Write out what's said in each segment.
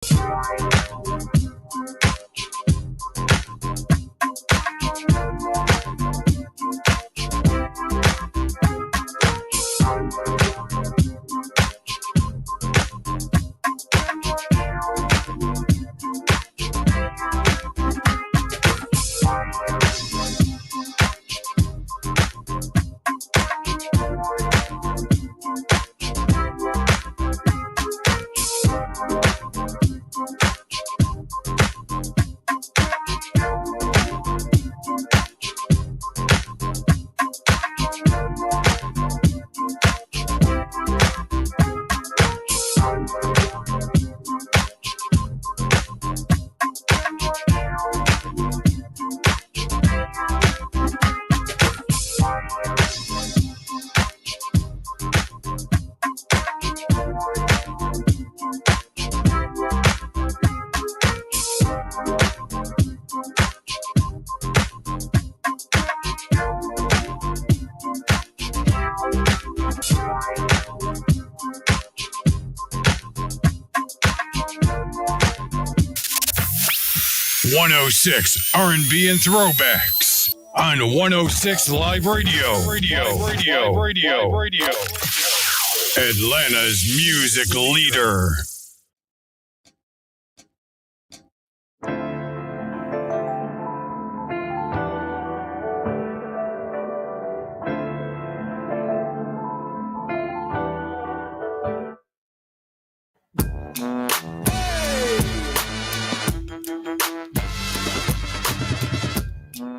.106 R&B and throwbacks on 106 Live Radio. Atlanta's music leader.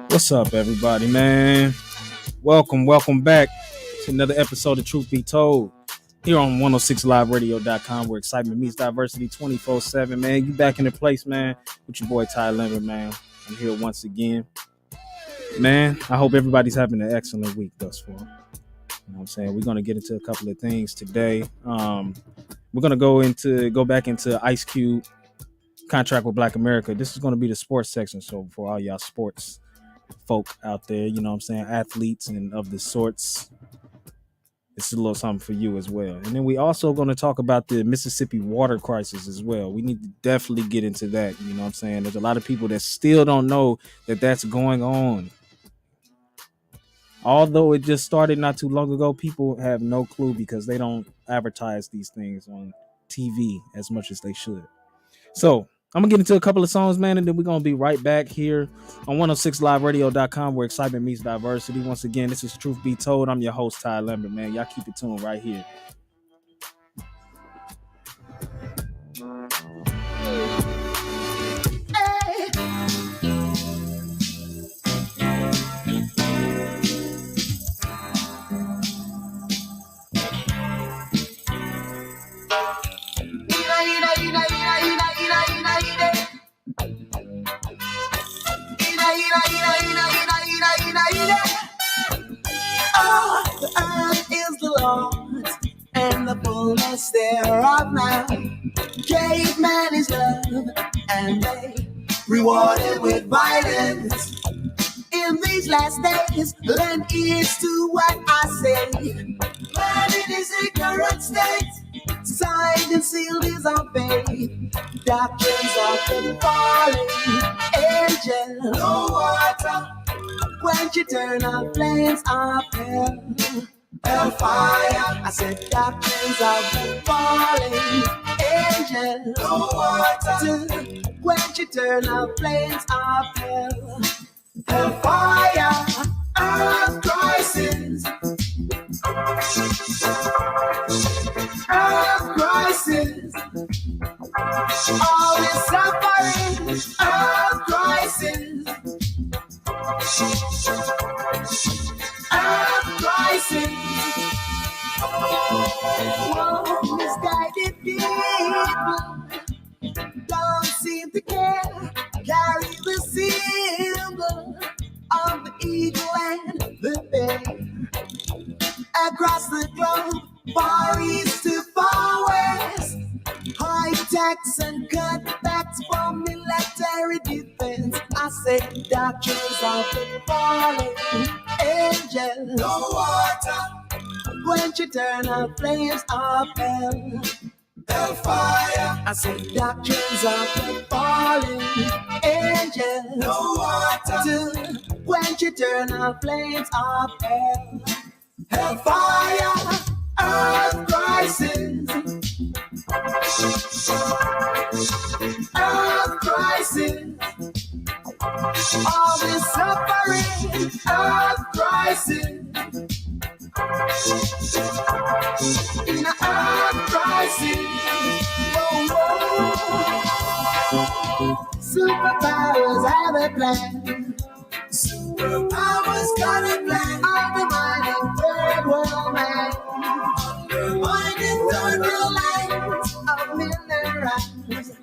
What's up, everybody, man? Welcome back to another episode of Truth Be Told here on 106liveradio.com, where excitement meets diversity 24/7, man. You back in the place, man, with your boy Ty Lambert, man. I'm here once again, man. I hope everybody's having an excellent week thus far. You know what I'm saying? We're going to get into a couple of things today. We're going to go back into Ice Cube contract with Black America. This is going to be the sports section, so for all y'all sports folk out there, you know what I'm saying, athletes and of the sorts, it's a little something for you as well. And then we also going to talk about the Mississippi water crisis as well. We need to definitely get into that. You know what I'm saying? There's a lot of people that still don't know that that's going on. Although it just started not too long ago, people have no clue because they don't advertise these things on TV as much as they should. So I'm going to get into a couple of songs, man, and then we're going to be right back here on 106liveradio.com, where excitement meets diversity. Once again, this is Truth Be Told. I'm your host, Ty Lambert, man. Y'all keep it tuned right here. Oh, the earth is the Lord's and the fullness thereof now. Gave man his love and they rewarded with violence. In these last days, lend ears to what I say. Man in his ignorant state, signed and sealed is our faith. Doctrines of the falling angel, no water, quench eternal flames of hell. Hellfire, I said doctrines of the falling angel, no water, to quench eternal flames of hell. Hellfire, earth crisis, earth crisis, all this suffering, earth crisis, earth crisis. Whoa, misguided people don't seem to care. Carry the symbol of the eagle and the bear across the globe, far east to far west. High tax and cutbacks for military defense. I say doctrines of the fallen angel, no water, quench eternal flames of hell. hellfire. I say doctrines of the fallen angels. No water to quench eternal flames of hell. Hellfire, earth crisis. Earth crisis. All this suffering, earth crisis. In an earth crisis. Whoa, whoa. Superpowers have a plan. Superpowers got a plan. Undermining third world man. Undermining third world lands of minerals.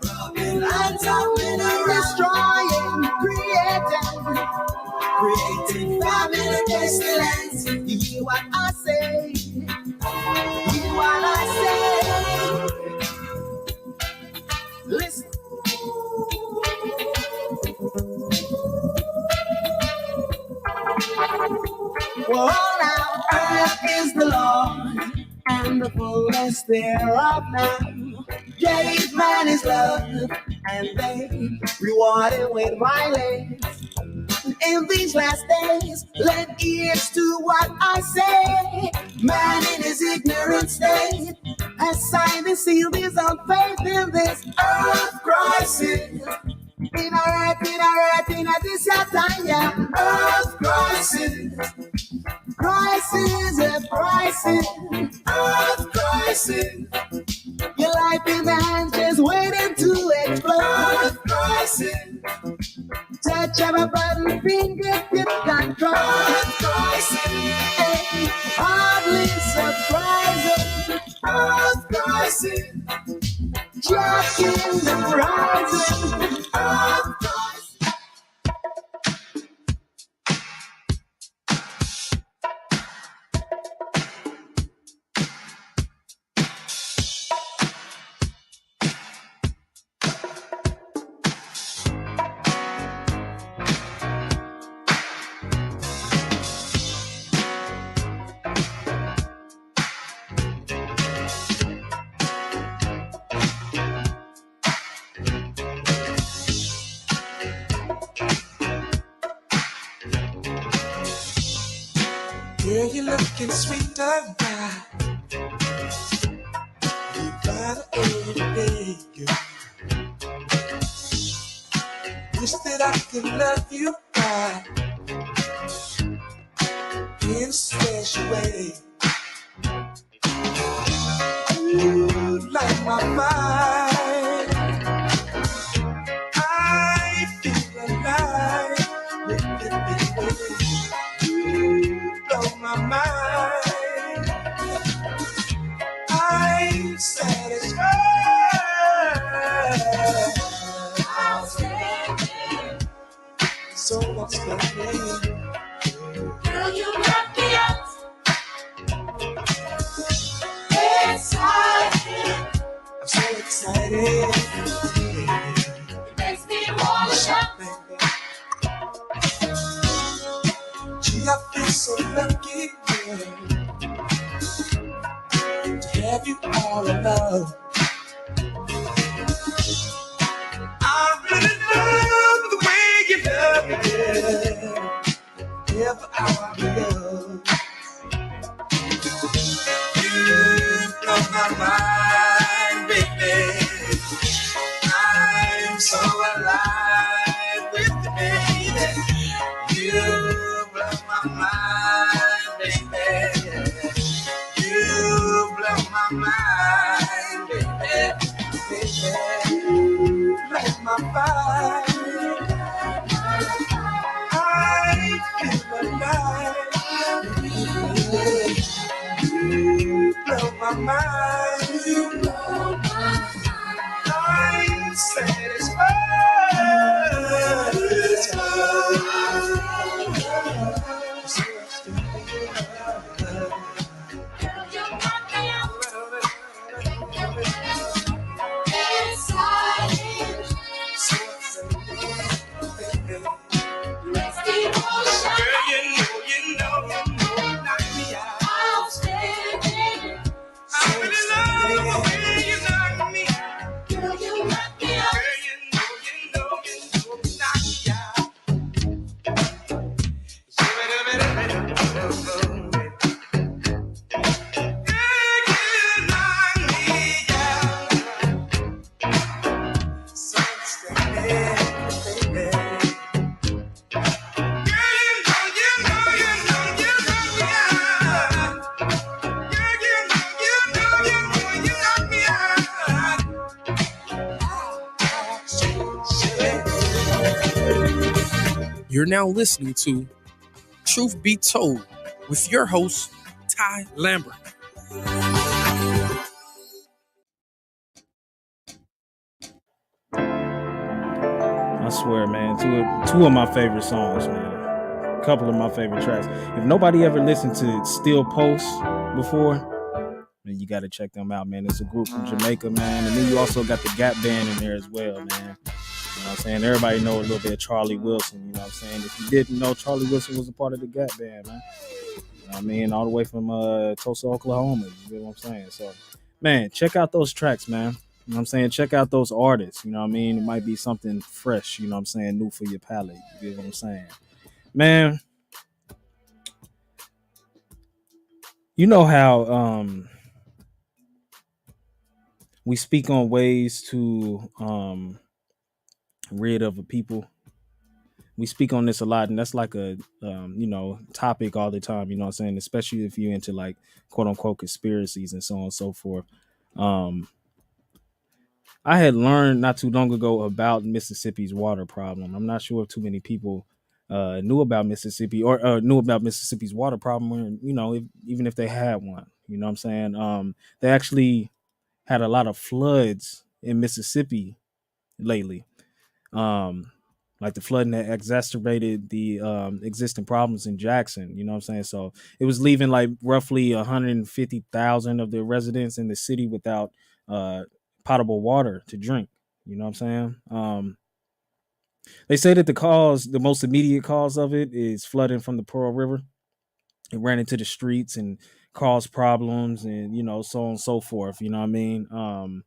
Rubbing lands of minerals. Destroying, creating family pestilence. You hear what I say? You hear what I say? Listen. Well, now earth is the Lord, and the fullness thereof now. Gave man his love, and they rewarded with violence. In these last days, lend ears to what I say. Man in his ignorant state has signed and sealed his own faith in this earth crisis. In a this time, yeah. Earth crisis. Crisis, a crisis. Earth crisis. Your life in the hands just waiting to explode. Earth crisis. Touch of a button, fingertip control. Earth crisis. Hey, hardly surprising. Earth crisis. Jack in the horizon. Earth crisis. Girl, you're looking sweeter now. You got everything, girl. Wish that I could love you right in a special way. You light my mind. I feel alive with it, baby. Blow my mind. I'm satisfied. So much better. Girl, you knock me out. Excited. I'm so excited. It makes me wanna shout. Gee, I feel so lucky, girl, to have you all alone. I really love the way you love me, girl. Never out of love. You blow my mind, baby. I'm so alive with you, baby. You blow my mind, baby. You blow my mind, baby. You light my fire. I feel alive. You blow my mind. You blow my mind. I'm satisfied. I really love the way You're now listening to Truth Be Told with your host, Ty Lambert. I swear, man, two of my favorite songs, man. A couple of my favorite tracks. If nobody ever listened to Still Post before, man, you got to check them out, man. It's a group from Jamaica, man. And then you also got the Gap Band in there as well, man. You know what I'm saying? Everybody know a little bit of Charlie Wilson, you know what I'm saying? If you didn't know, Charlie Wilson was a part of the Gap Band, man. You know what I mean? All the way from Tulsa, Oklahoma. You know what I'm saying? So, man, check out those tracks, man. You know what I'm saying? Check out those artists. You know what I mean? It might be something fresh, you know what I'm saying? New for your palate. You get what I'm saying? Man, you know how we speak on ways to rid of a people. We speak on this a lot, and that's like a topic all the time, you know what I'm saying? Especially if you're into like quote unquote conspiracies and so on and so forth. I had learned not too long ago about Mississippi's water problem. I'm not sure if too many people knew about Mississippi or knew about Mississippi's water problem, or, you know, even if they had one. You know what I'm saying? They actually had a lot of floods in Mississippi lately. Like the flooding that exacerbated the existing problems in Jackson. You know what I'm saying? So it was leaving like roughly 150,000 of the residents in the city without potable water to drink. You know what I'm saying? They say that the most immediate cause of it is flooding from the Pearl River. It ran into the streets and caused problems and, you know, so on and so forth. You know what I mean?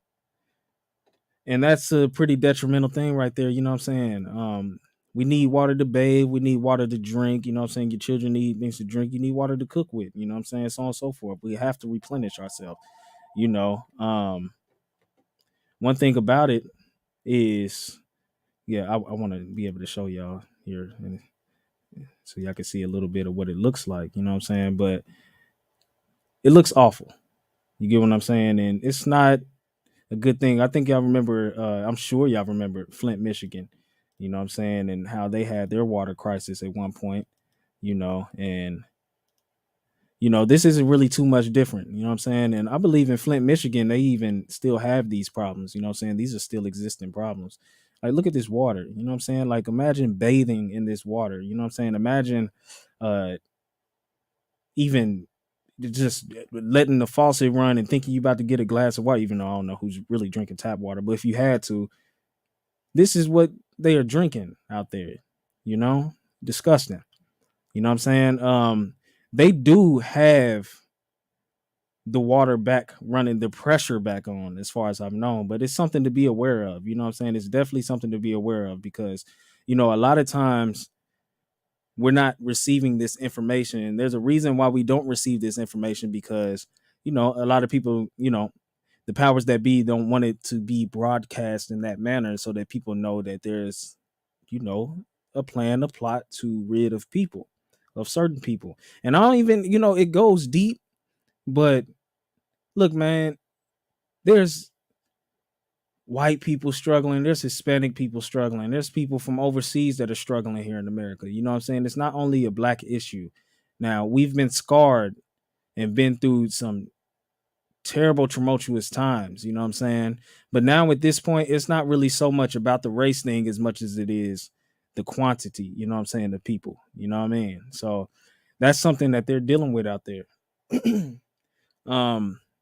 And that's a pretty detrimental thing right there. You know what I'm saying? We need water to bathe. We need water to drink. You know what I'm saying? Your children need things to drink. You need water to cook with. You know what I'm saying? So on and so forth. We have to replenish ourselves. You know, one thing about it is, yeah, I want to be able to show y'all here, and so y'all can see a little bit of what it looks like. You know what I'm saying? But it looks awful. You get what I'm saying? And it's not a good thing. I think y'all remember, I'm sure y'all remember Flint, Michigan, you know what I'm saying? And how they had their water crisis at one point, you know, and, you know, this isn't really too much different, you know what I'm saying? And I believe in Flint, Michigan, they even still have these problems, you know what I'm saying? These are still existing problems. Like, look at this water, you know what I'm saying? Like, imagine bathing in this water, you know what I'm saying? Imagine even just letting the faucet run and thinking you about to get a glass of water, even though I don't know who's really drinking tap water, but if you had to, this is what they are drinking out there, you know? Disgusting. You know what I'm saying? They do have the water back running, the pressure back on, as far as I've known, but it's something to be aware of. You know what I'm saying? It's definitely something to be aware of because, you know, a lot of times we're not receiving this information. And there's a reason why we don't receive this information because, you know, a lot of people, you know, the powers that be don't want it to be broadcast in that manner so that people know that there's, you know, a plan, a plot to rid of people, of certain people. And I don't even, you know, it goes deep, but look, man, there's white people struggling, there's Hispanic people struggling, there's people from overseas that are struggling here in America. You know what I'm saying? It's not only a black issue. Now, we've been scarred and been through some terrible, tumultuous times, you know what I'm saying? But now at this point, it's not really so much about the race thing as much as it is the quantity, you know what I'm saying, the people, you know what I mean? So that's something that they're dealing with out there.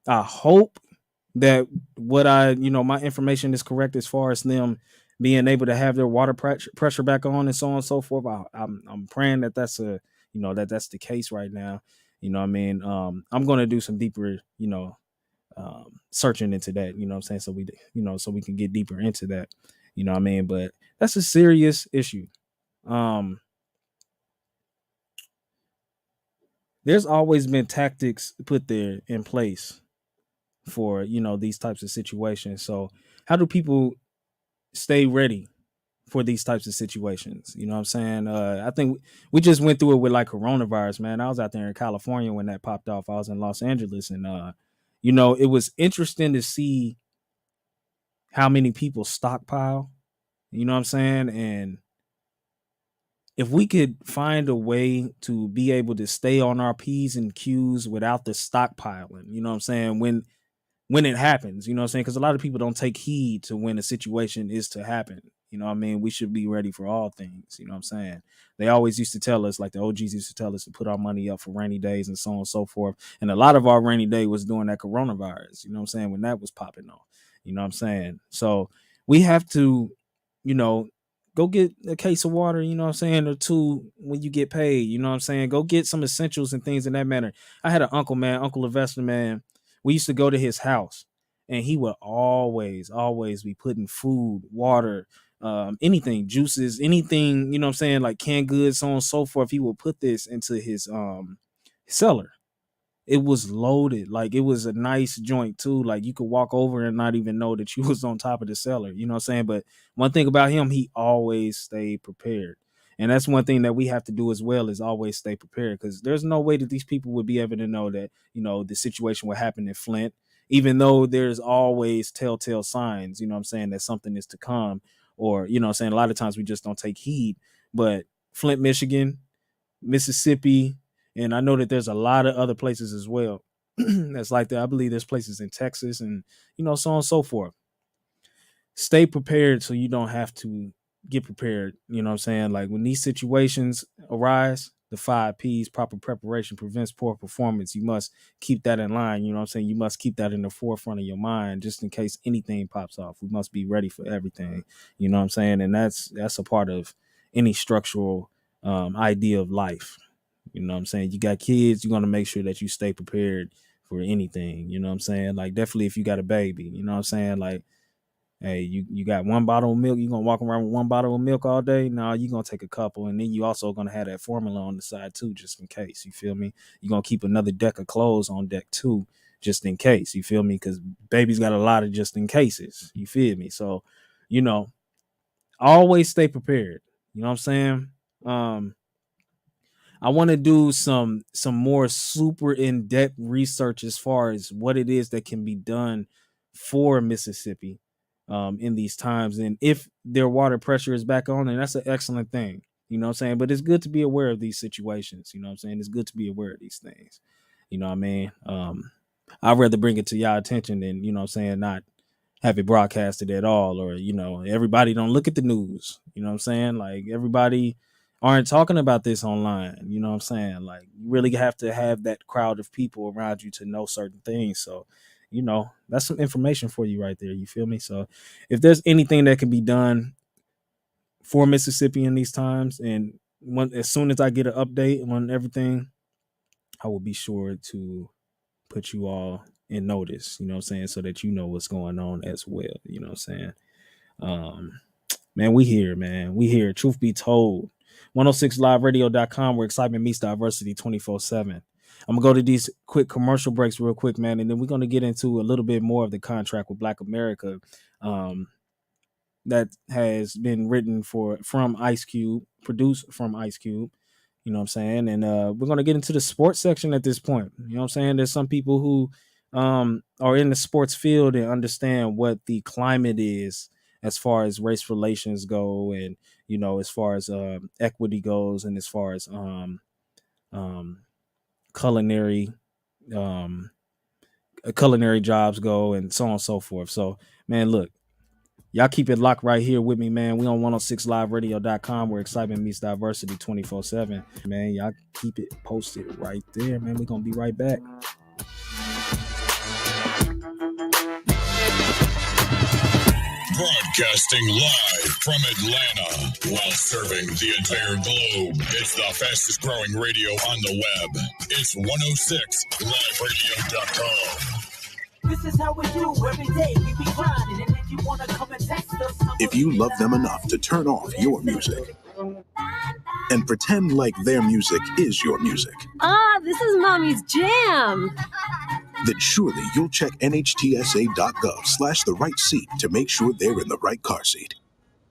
I hope that my information is correct as far as them being able to have their water pressure back on and so on and so forth. I'm praying that that's that's the case right now. You know what I mean? I'm going to do some deeper, searching into that, you know what I'm saying? So we can get deeper into that, you know what I mean? But that's a serious issue. There's always been tactics put there in place for, these types of situations. So how do people stay ready for these types of situations? You know what I'm saying? I think we just went through it with like coronavirus, man. I was out there in California when that popped off. I was in Los Angeles and, it was interesting to see how many people stockpile, you know what I'm saying? And if we could find a way to be able to stay on our P's and Q's without the stockpiling, you know what I'm saying? When it happens, you know what I'm saying? Because a lot of people don't take heed to when a situation is to happen. You know what I mean? We should be ready for all things. You know what I'm saying? They always used to tell us, like the OGs used to tell us, to put our money up for rainy days and so on and so forth. And a lot of our rainy day was during that coronavirus, you know what I'm saying? When that was popping off, you know what I'm saying? So we have to, you know, go get a case of water, you know what I'm saying, or two when you get paid, you know what I'm saying? Go get some essentials and things in that manner. I had an uncle, man, Uncle Levester, man. We used to go to his house and he would always be putting food, water, anything, juices, anything, you know what I'm saying, like canned goods, so on and so forth. He would put this into his cellar. It was loaded. Like it was a nice joint too. Like you could walk over and not even know that you was on top of the cellar. You know what I'm saying? But one thing about him, he always stayed prepared. And that's one thing that we have to do as well, is always stay prepared, because there's no way that these people would be able to know that, you know, the situation would happen in Flint, even though there's always telltale signs, you know what I'm saying, that something is to come, or, you know what I'm saying, a lot of times we just don't take heed. But Flint, Michigan, Mississippi, and I know that there's a lot of other places as well that's like that. I believe there's places in Texas and, you know, so on and so forth. Stay prepared so you don't have to get prepared. You know what I'm saying? Like when these situations arise, the 5 P's, proper preparation prevents poor performance. You must keep that in line. You know what I'm saying? You must keep that in the forefront of your mind just in case anything pops off. We must be ready for everything. You know what I'm saying? And that's a part of any structural idea of life. You know what I'm saying? You got kids, you're going to make sure that you stay prepared for anything. You know what I'm saying? Like definitely if you got a baby, you know what I'm saying? Like, hey, you got one bottle of milk, you gonna walk around with one bottle of milk all day? No, you're gonna take a couple, and then you also gonna have that formula on the side too, just in case. You feel me? You're gonna keep another deck of clothes on deck too, just in case. You feel me? Because baby's got a lot of just in cases. You feel me? So, you know, always stay prepared. You know what I'm saying? I want to do some more super in-depth research as far as what it is that can be done for Mississippi in these times, and if their water pressure is back on, and that's an excellent thing, you know what I'm saying? But it's good to be aware of these situations, you know what I'm saying? It's good to be aware of these things, you know what I mean? I'd rather bring it to y'all attention than, you know what I'm saying, not have it broadcasted at all, or, you know, everybody don't look at the news, you know what I'm saying? Like everybody aren't talking about this online, you know what I'm saying? Like you really have to have that crowd of people around you to know certain things. So, you know, that's some information for you right there. You feel me? So if there's anything that can be done for Mississippi in these times, and as soon as I get an update on everything, I will be sure to put you all in notice, you know what I'm saying? So that you know what's going on as well. You know what I'm saying? Man, we here, man. We here. Truth be told. 106liveradio.com, where excitement meets diversity 24/7. I'm going to go to these quick commercial breaks real quick, man, and then we're going to get into a little bit more of the contract with Black America that has been written from Ice Cube, produced from Ice Cube, you know what I'm saying? And we're going to get into the sports section at this point. You know what I'm saying? There's some people who are in the sports field and understand what the climate is as far as race relations go, and, you know, as far as equity goes, and as far as culinary jobs go, and so on and so forth. So, man, look, y'all keep it locked right here with me, man. We on 106liveradio.com, where excitement meets diversity 24/7. Man, y'all keep it posted right there, man. We're going to be right back. Broadcasting live from Atlanta while serving the entire globe. It's the fastest growing radio on the web. It's 106liveradio.com. This is how we do every day. We be grinding, and if you wanna come and test us, if you love them enough to turn off your music and pretend like their music is your music, this is Mommy's jam. then surely you'll check nhtsa.gov/the right seat to make sure they're in the right car seat.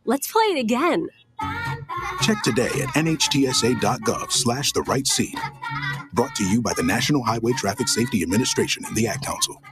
Let's play it again. Check today at nhtsa.gov/the right seat. Brought to you by the National Highway Traffic Safety Administration and the Ad Council.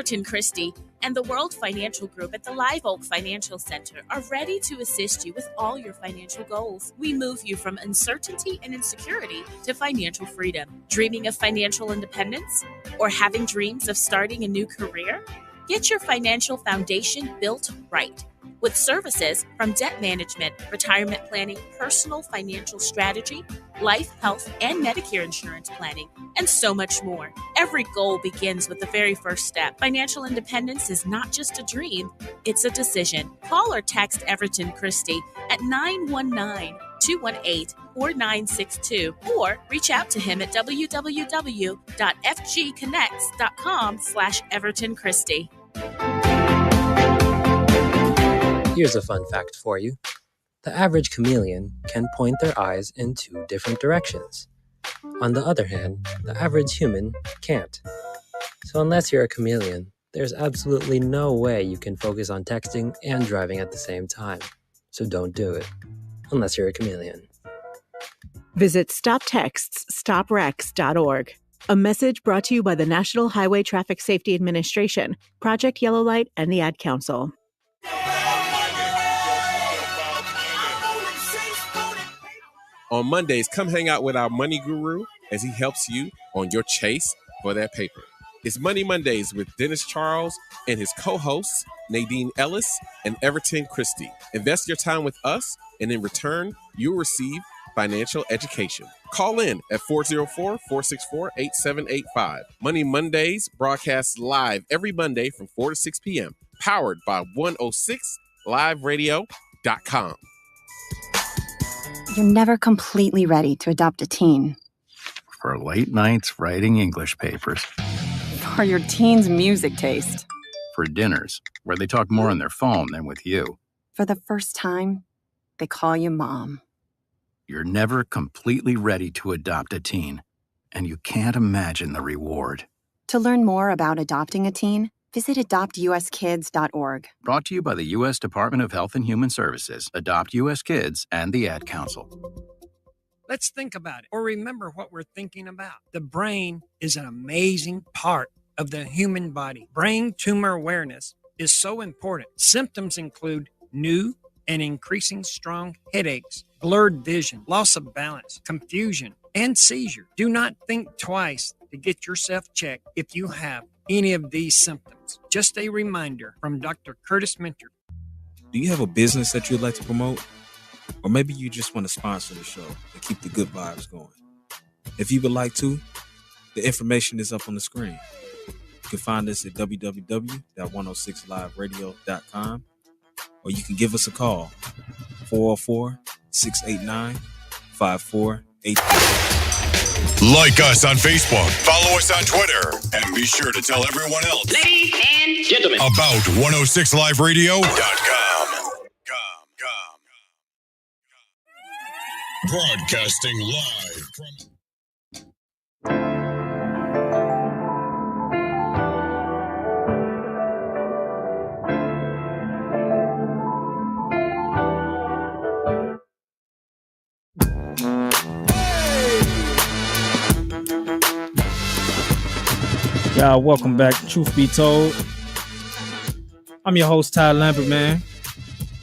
Everton Christie and the World Financial Group at the Live Oak Financial Center are ready to assist you with all your financial goals. We move you from uncertainty and insecurity to financial freedom. Dreaming of financial independence? Or having dreams of starting a new career? Get your financial foundation built right. With services from debt management, retirement planning, personal financial strategy, life, health, and Medicare insurance planning, and so much more. Every goal begins with the very first step. Financial independence is not just a dream, it's a decision. Call or text Everton Christie at 919-218-4962 or reach out to him at www.fgconnects.com/Everton Christie. Here's a fun fact for you. The average chameleon can point their eyes in 2 different directions. On the other hand, the average human can't. So unless you're a chameleon, there's absolutely no way you can focus on texting and driving at the same time. So don't do it, unless you're a chameleon. Visit StopTextsStopWrecks.org. A message brought to you by the National Highway Traffic Safety Administration, Project Yellow Light, and the Ad Council. On Mondays, come hang out with our money guru as he helps you on your chase for that paper. It's Money Mondays with Dennis Charles and his co-hosts, Nadine Ellis and Everton Christie. Invest your time with us, and in return, you'll receive financial education. Call in at 404-464-8785. Money Mondays broadcasts live every Monday from 4 to 6 p.m. Powered by 106liveradio.com. You're never completely ready to adopt a teen. For late nights writing English papers. For your teen's music taste. For dinners, where they talk more on their phone than with you. For the first time, they call you mom. You're never completely ready to adopt a teen, and you can't imagine the reward. To learn more about adopting a teen, visit adoptuskids.org. Brought to you by the U.S. Department of Health and Human Services, Adopt U.S. Kids, and the Ad Council. Let's think about it, or remember what we're thinking about. The brain is an amazing part of the human body. Brain tumor awareness is so important. Symptoms include new and increasing strong headaches, blurred vision, loss of balance, confusion, and seizure. Do not think twice to get yourself checked if you have any of these symptoms. Just a reminder from Dr. Curtis Minter. Do you have a business that you'd like to promote? Or maybe you just want to sponsor the show and keep the good vibes going. If you would like to, the information is up on the screen. You can find us at www.106liveradio.com, or you can give us a call, 404-689-5483. Like us on Facebook, follow us on Twitter, and be sure to tell everyone else, ladies and gentlemen, about 106liveradio.com. Broadcasting live from... Y'all, welcome back to Truth Be Told. I'm your host, Ty Lambert, man.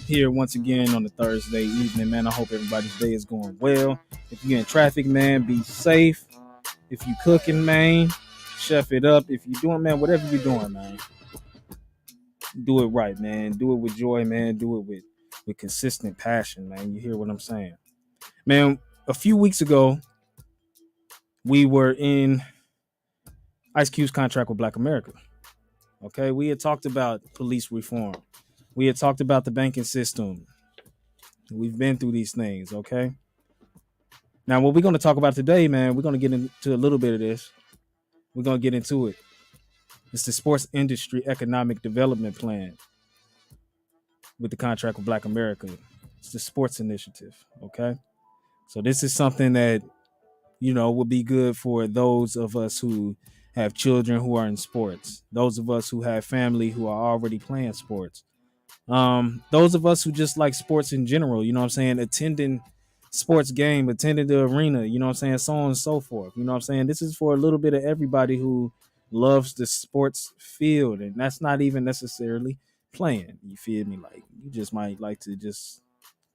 Here once again on the Thursday evening, man. I hope everybody's day is going well. If you're in traffic, man, be safe. If you cooking, man, chef it up. If you're doing, man, whatever you're doing, man, do it right, man. Do it with joy, man. Do it with consistent passion, man. You hear what I'm saying? Man, a few weeks ago, we were in Ice Cube's contract with Black America. Okay, we had talked about police reform. We had talked about the banking system. We've been through these things, okay? Now, what we're going to talk about today, man, we're going to get into a little bit of this. We're going to get into it. It's the Sports Industry Economic Development Plan with the contract with Black America. It's the sports initiative, okay? So this is something that, you know, will be good for those of us who have children who are in sports, those of us who have family who are already playing sports. Those of us who just like sports in general, you know what I'm saying, attending sports game, attending the arena, you know what I'm saying, so on and so forth. You know what I'm saying? This is for a little bit of everybody who loves the sports field, and that's not even necessarily playing. You feel me? Like you just might like to just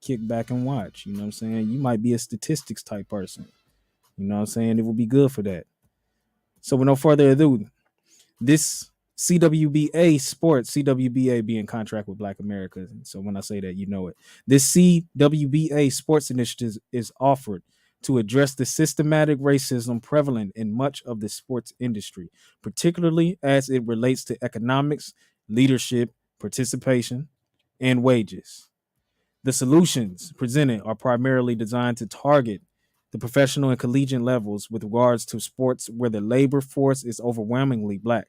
kick back and watch. You know what I'm saying? You might be a statistics type person. You know what I'm saying? It will be good for that. So with no further ado, this CWBA Sports, CWBA being contract with Black America. So when I say that, you know it. This CWBA Sports initiative is offered to address the systematic racism prevalent in much of the sports industry, particularly as it relates to economics, leadership, participation, and wages. The solutions presented are primarily designed to target the professional and collegiate levels with regards to sports where the labor force is overwhelmingly black,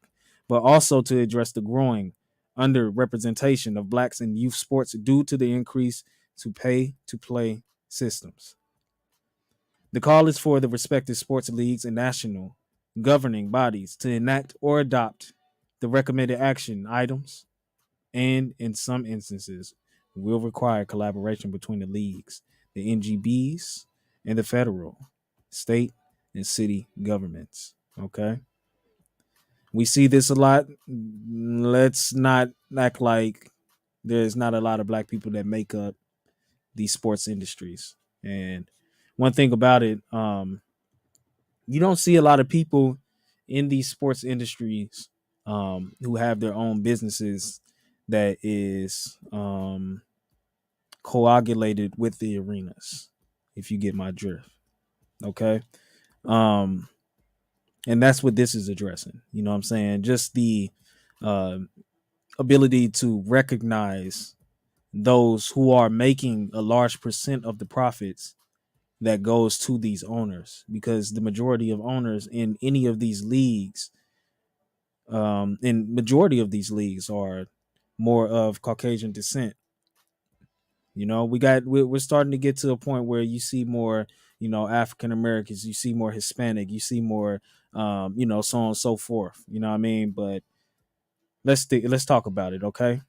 but also to address the growing underrepresentation of blacks in youth sports due to the increase to pay to play systems. The call is for the respective sports leagues and national governing bodies to enact or adopt the recommended action items, and in some instances will require collaboration between the leagues, the NGBs, and the federal, state, and city governments. Okay. We see this a lot. Let's not act like there's not a lot of black people that make up these sports industries. And one thing about it, you don't see a lot of people in these sports industries who have their own businesses that is coagulated with the arenas, if you get my drift. Okay. Um, and that's what this is addressing. You know what I'm saying? Just the uh, ability to recognize those who are making a large percent of the profits that goes to these owners, because the majority of owners in any of these leagues, in majority of these leagues, are more of Caucasian descent. You know, we're starting to get to a point where you see more, you know, African Americans, you see more Hispanic, you see more, you know, so on and so forth. You know what I mean? But let's talk about it, okay?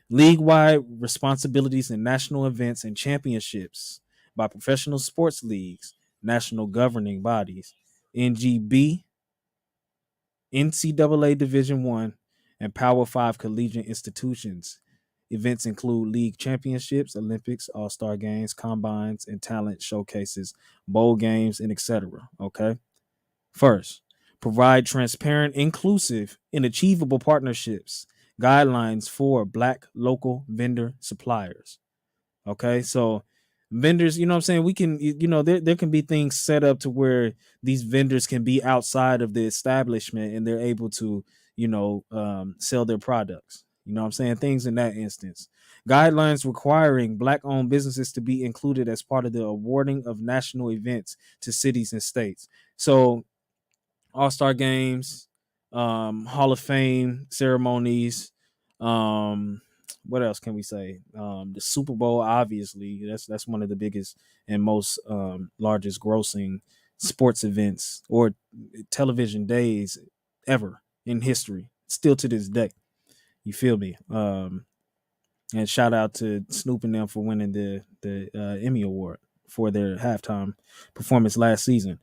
League-wide responsibilities in national events and championships by professional sports leagues, national governing bodies, NGB, NCAA Division One, and Power Five collegiate institutions. Events include league championships, Olympics, All-Star games, combines, and talent showcases, bowl games, and etc. Okay. First, provide transparent, inclusive, and achievable partnerships, guidelines for Black local vendor suppliers. Okay, so vendors, you know what I'm saying? We can, you know, there can be things set up to where these vendors can be outside of the establishment and they're able to, you know, sell their products. You know what I'm saying? Things in that instance. Guidelines requiring Black owned businesses to be included as part of the awarding of national events to cities and states. So all-Star games, Hall of Fame ceremonies, what else can we say? The Super Bowl, obviously, that's one of the biggest and most largest grossing sports events or television days ever in history, still to this day. You feel me? And shout out to Snoop and them for winning the Emmy Award for their halftime performance last season.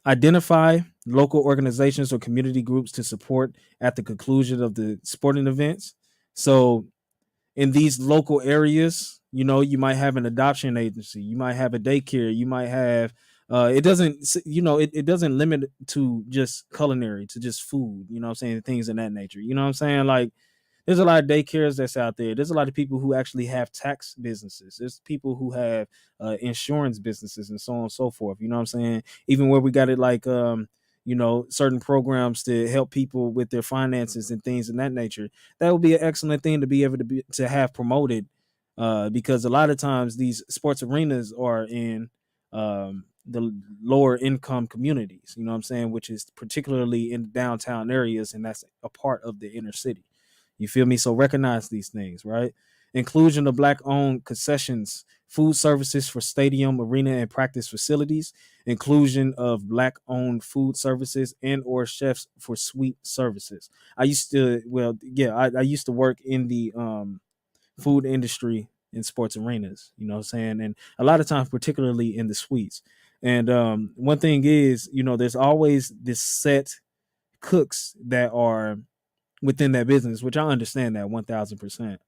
Identify local organizations or community groups to support at the conclusion of the sporting events. So in these local areas, you know, you might have an adoption agency, you might have a daycare, you might have it doesn't, you know, it doesn't limit to just culinary, to just food, you know what I'm saying, things in that nature. You know what I'm saying? Like there's a lot of daycares that's out there. There's a lot of people who actually have tax businesses. There's people who have insurance businesses and so on and so forth. You know what I'm saying? Even where we got it like, you know, certain programs to help people with their finances and things in that nature. That would be an excellent thing to be able to have promoted, because a lot of times these sports arenas are in the lower income communities. You know what I'm saying? Which is particularly in downtown areas, and that's a part of the inner city. You feel me? So recognize these things, right? Inclusion of Black owned concessions, food services for stadium, arena, and practice facilities. Inclusion of Black owned food services and or chefs for suite services. I used to, well, yeah, I used to work in the food industry in sports arenas, you know what I'm saying? And a lot of times, particularly in the suites. And one thing is, you know, there's always this set cooks that are within that business, which I understand that 1000%.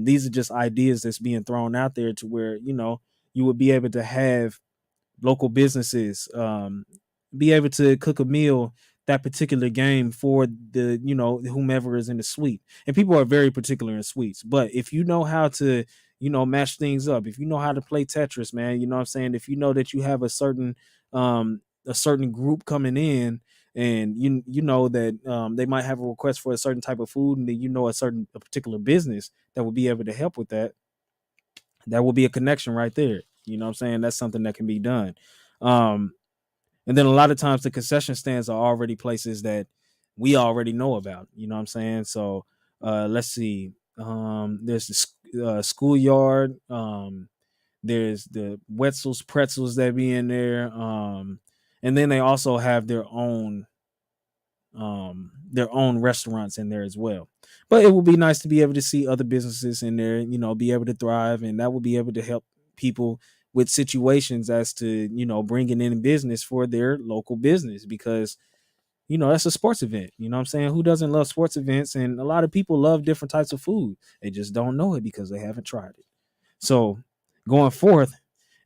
These are just ideas that's being thrown out there to where, you would be able to have local businesses be able to cook a meal that particular game for the whomever is in the suite. And people are very particular in suites, but if you know how to match things up, if you know how to play Tetris, man, you know what I'm saying, if you know that you have a certain group coming in, and you know that they might have a request for a certain type of food, and then a particular business that will be able to help with that, that will be a connection right there. You know what I'm saying? That's something that can be done. um and then a lot of times the concession stands are already places that we already know about. You know what I'm saying? So let's see. There's the schoolyard. There's the Wetzel's pretzels that be in there. And then they also have their own restaurants in there as well. But it would be nice to be able to see other businesses in there, be able to thrive, and that will be able to help people with situations as to, bringing in business for their local business, because that's a sports event. You know what I'm saying? Who doesn't love sports events? And a lot of people love different types of food. They just don't know it because they haven't tried it. So going forth,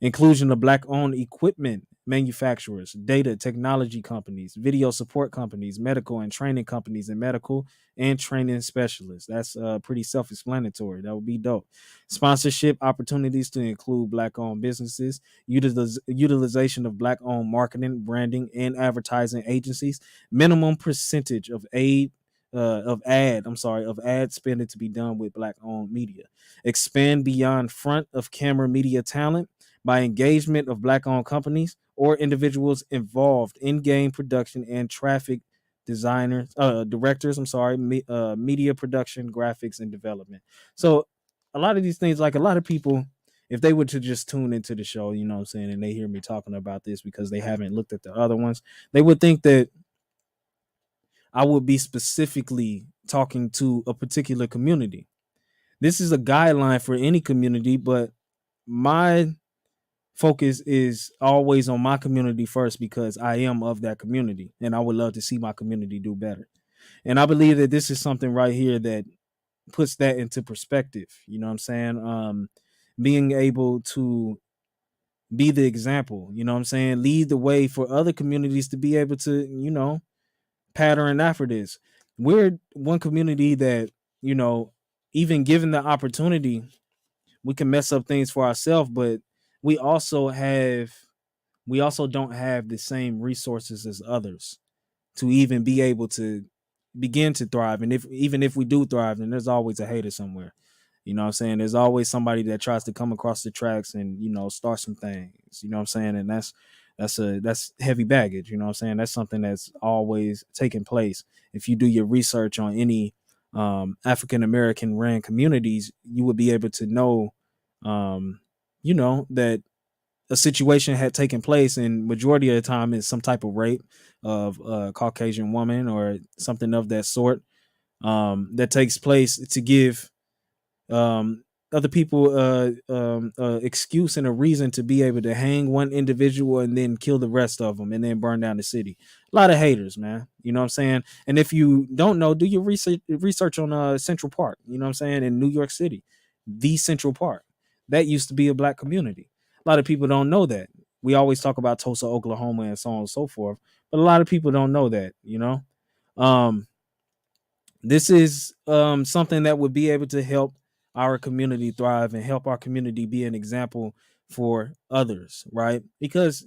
inclusion of black owned equipment manufacturers, data technology companies, video support companies, medical and training companies, and medical and training specialists. That's pretty self-explanatory. That would be dope. Sponsorship opportunities to include black owned businesses, utilization of black owned marketing, branding, and advertising agencies, minimum percentage of ad spending to be done with black owned media, expand beyond front of camera media talent by engagement of black owned companies or individuals involved in game production and traffic directors, media production, graphics, and development. So a lot of these things, like a lot of people, if they were to just tune into the show, you know what I'm saying, and they hear me talking about this because they haven't looked at the other ones, they would think that I would be specifically talking to a particular community. This is a guideline for any community, but my focus is always on my community first, because I am of that community and I would love to see my community do better. And I believe that this is something right here that puts that into perspective. You know what I'm saying? Being able to be the example, you know what I'm saying? Lead the way for other communities to be able to, pattern after this. We're one community that, even given the opportunity, we can mess up things for ourselves, but we also don't have the same resources as others to even be able to begin to thrive. And even if we do thrive, then there's always a hater somewhere. You know what I'm saying? There's always somebody that tries to come across the tracks and, start some things. You know what I'm saying? And that's heavy baggage. You know what I'm saying? That's something that's always taking place. If you do your research on any African American ran communities, you would be able to know, that a situation had taken place, and majority of the time is some type of rape of a Caucasian woman or something of that sort, that takes place to give other people excuse and a reason to be able to hang one individual and then kill the rest of them and then burn down the city. A lot of haters, man. You know what I'm saying? And if you don't know, do your research on Central Park. You know what I'm saying? In New York City, the Central Park, that used to be a black community. A lot of people don't know that. We always talk about Tulsa, Oklahoma, and so on and so forth, but a lot of people don't know that. This is something that would be able to help our community thrive and help our community be an example for others, right? Because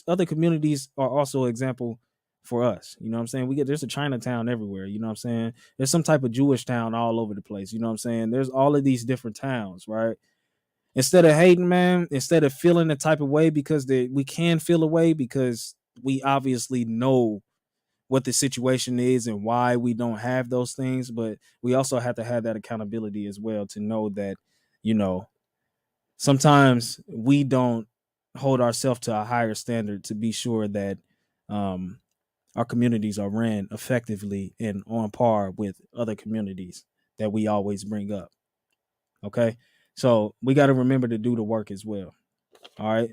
other communities are also an example for us. You know what I'm saying? There's a Chinatown everywhere. You know what I'm saying? There's some type of Jewish town all over the place. You know what I'm saying? There's all of these different towns, right? Instead of hating, man, instead of feeling the type of way, because we can feel a way because we obviously know what the situation is and why we don't have those things, but we also have to have that accountability as well to know that, sometimes we don't hold ourselves to a higher standard to be sure that our communities are ran effectively and on par with other communities that we always bring up. Okay. So we got to remember to do the work as well. All right.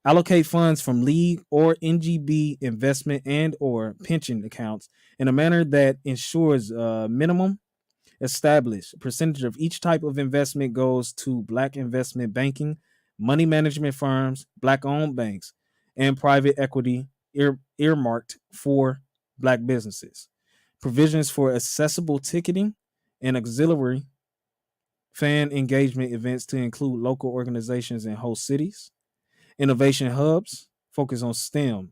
Allocate funds from league or NGB investment and or pension accounts in a manner that ensures minimum established percentage of each type of investment goes to Black investment banking, money management firms, Black owned banks, and private equity earmarked for Black businesses. Provisions for accessible ticketing and auxiliary fan engagement events to include local organizations and host cities. Innovation hubs focus on STEM,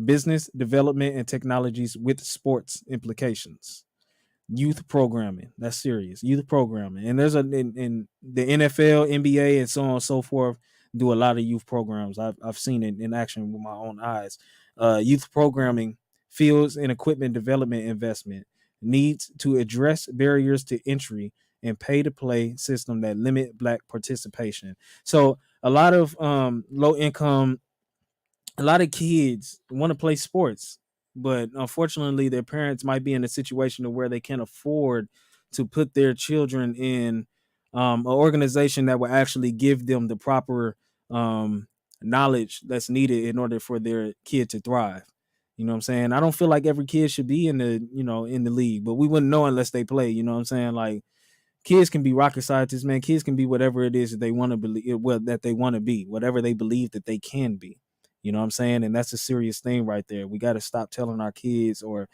business development and technologies with sports implications. Youth programming, that's serious. Youth programming, and there's in the NFL, NBA, and so on and so forth do a lot of youth programs. I've seen it in action with my own eyes. Youth programming, fields and equipment development investment needs to address barriers to entry and pay to play system that limit Black participation. So a lot of low income, a lot of kids want to play sports, but unfortunately their parents might be in a situation where they can't afford to put their children in an organization that will actually give them the proper knowledge that's needed in order for their kid to thrive. You know what I'm saying? I don't feel like every kid should be in the, in the league, but we wouldn't know unless they play. You know what I'm saying? Like, kids can be rocket scientists, man. Kids can be whatever it is that they want to believe, well, that they want to be, whatever they believe that they can be. You know what I'm saying? And that's a serious thing right there. We got to stop telling our kids or,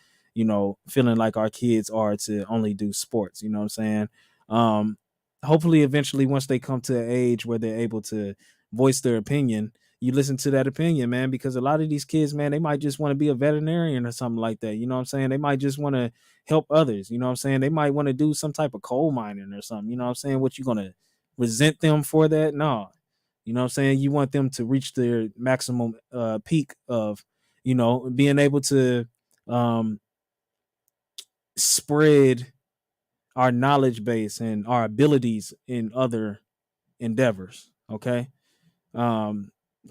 feeling like our kids are to only do sports. You know what I'm saying? Hopefully, eventually, once they come to an age where they're able to voice their opinion, you listen to that opinion, man, because a lot of these kids, man, they might just want to be a veterinarian or something like that. You know what I'm saying? They might just want to help others. You know what I'm saying? They might want to do some type of coal mining or something. You know what I'm saying? What, you going to resent them for that? No. You know what I'm saying? You want them to reach their maximum peak of, being able to spread our knowledge base and our abilities in other endeavors. Okay.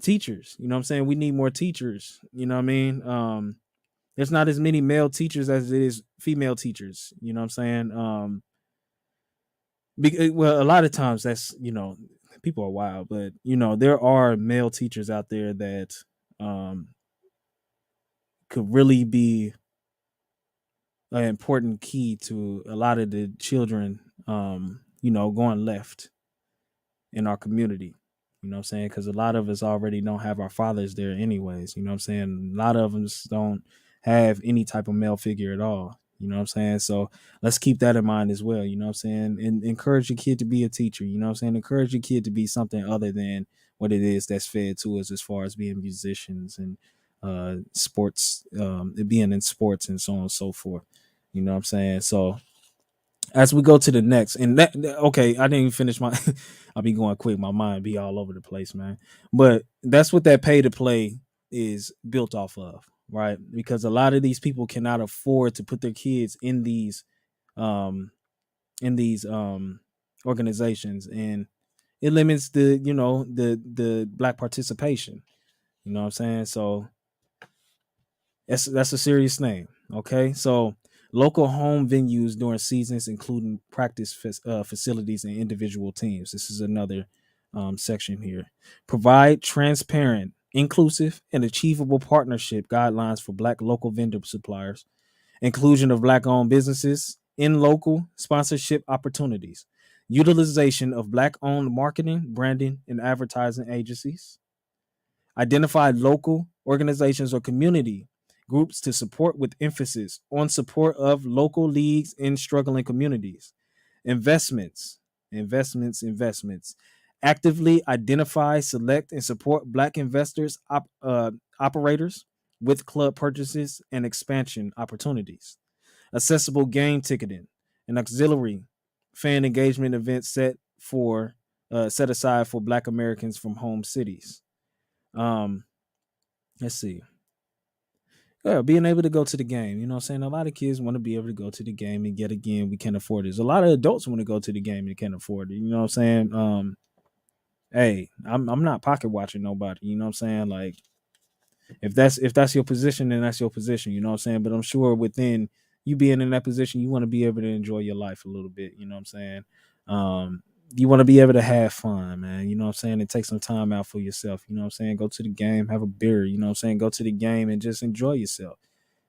Teachers, you know what I'm saying? We need more teachers. You know what I mean? There's not as many male teachers as it is female teachers. You know what I'm saying? Well, a lot of times that's, people are wild, but there are male teachers out there that could really be an important key to a lot of the children, going left in our community. You know what I'm saying? Because a lot of us already don't have our fathers there anyways. You know what I'm saying? A lot of us don't have any type of male figure at all. You know what I'm saying? So let's keep that in mind as well. You know what I'm saying? And encourage your kid to be a teacher. You know what I'm saying? Encourage your kid to be something other than what it is that's fed to us as far as being musicians and sports, being in sports and so on and so forth. You know what I'm saying? So as we go to the next, and okay, I didn't even finish my I'll be going quick, my mind be all over the place, man. But that's what that pay to play is built off of, right? Because a lot of these people cannot afford to put their kids in these organizations, and it limits the the Black participation. You know what I'm saying? So that's a serious thing. Okay, so local home venues during seasons, including practice facilities and individual teams. This is another section here. Provide transparent, inclusive, and achievable partnership guidelines for Black local vendor suppliers. Inclusion of Black-owned businesses in local sponsorship opportunities. Utilization of Black-owned marketing, branding, and advertising agencies. Identify local organizations or community groups to support with emphasis on support of local leagues in struggling communities. Investments. Actively identify, select, and support Black investors, operators with club purchases and expansion opportunities. Accessible game ticketing, an auxiliary fan engagement event set aside for Black Americans from home cities. Let's see. Yeah, being able to go to the game. You know what I'm saying? A lot of kids want to be able to go to the game, and yet again, we can't afford it. There's a lot of adults want to go to the game and can't afford it. You know what I'm saying? Hey, I'm not pocket watching nobody. You know what I'm saying? Like, if that's your position, then that's your position. You know what I'm saying? But I'm sure within you being in that position, you want to be able to enjoy your life a little bit. You know what I'm saying? you want to be able to have fun, man. You know what I'm saying? And take some time out for yourself. You know what I'm saying? Go to the game, have a beer. You know what I'm saying? Go to the game and just enjoy yourself.